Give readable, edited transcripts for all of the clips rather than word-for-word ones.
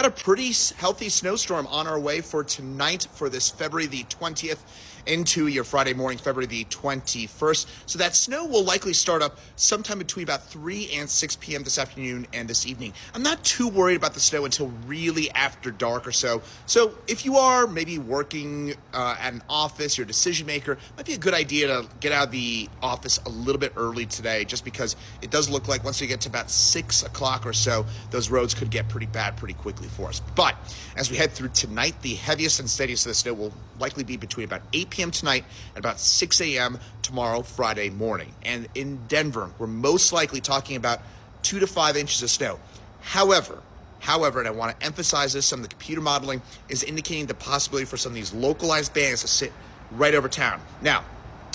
Got a pretty healthy snowstorm on our way for tonight for this February the 20th into your Friday morning, February the 21st. So that snow will likely start up sometime between about 3 and 6 p.m. this afternoon and this evening. I'm not too worried about the snow until really after dark or so. So if you are maybe working at an office, you're a decision maker, might be a good idea to get out of the office a little bit early today, just because it does look like once we get to about 6 o'clock or so, those roads could get pretty bad pretty quickly for us. But as we head through tonight, the heaviest and steadiest of the snow will likely be between about 8 p.m. tonight and about 6 a.m. tomorrow, Friday morning. And in Denver, we're most likely talking about 2 to 5 inches of snow. However, and I want to emphasize this, some of the computer modeling is indicating the possibility for some of these localized bands to sit right over town. Now,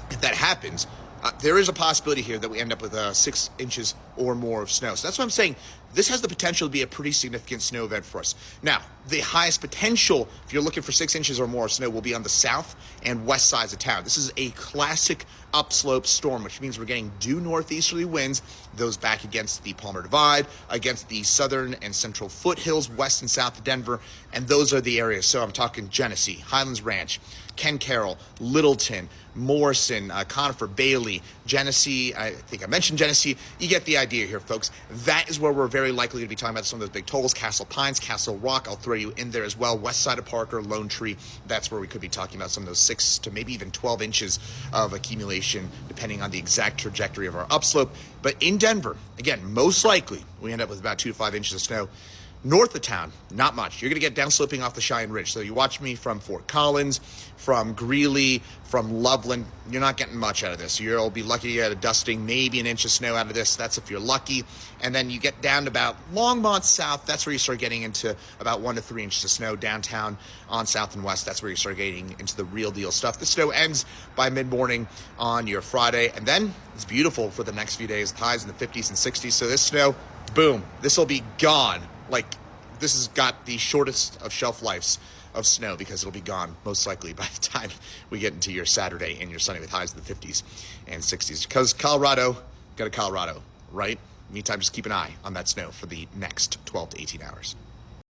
if that happens, there is a possibility here that we end up with 6 inches or more of snow. So that's what I'm saying. This has the potential to be a pretty significant snow event for us. Now, the highest potential, if you're looking for 6 inches or more of snow, will be on the south and west sides of town. This is a classic upslope storm, which means we're getting due northeasterly winds, those back against the Palmer Divide, against the southern and central foothills, west and south of Denver, and those are the areas. So I'm talking Genesee, Highlands Ranch, Ken Carroll, Littleton, Morrison, Conifer, Bailey, Genesee. I think I mentioned Genesee. You get the idea here, folks. That is where we're very likely to be talking about some of those big totals. Castle Pines, Castle Rock, I'll throw you in there as well. West side of Parker, Lone Tree, that's where we could be talking about some of those 6 to maybe even 12 inches of accumulation, depending on the exact trajectory of our upslope. But in Denver, again, most likely, we end up with about 2 to 5 inches of snow. North of town, not much. You're going to get downsloping off the Cheyenne Ridge. So you watch me from Fort Collins, from Greeley, from Loveland. You're not getting much out of this. You'll be lucky to get a dusting, maybe an inch of snow out of this. That's if you're lucky. And then you get down to about Longmont South. That's where you start getting into about 1 to 3 inches of snow. Downtown on South and West, that's where you start getting into the real deal stuff. The snow ends by mid-morning on your Friday. And then it's beautiful for the next few days. Highs in the 50s and 60s. So this snow, boom, this will be gone. Like, this has got the shortest of shelf lives of snow because it'll be gone most likely by the time we get into your Saturday and your Sunday with highs in the 50s and 60s. Because Colorado, go to Colorado, right? Meantime, just keep an eye on that snow for the next 12 to 18 hours.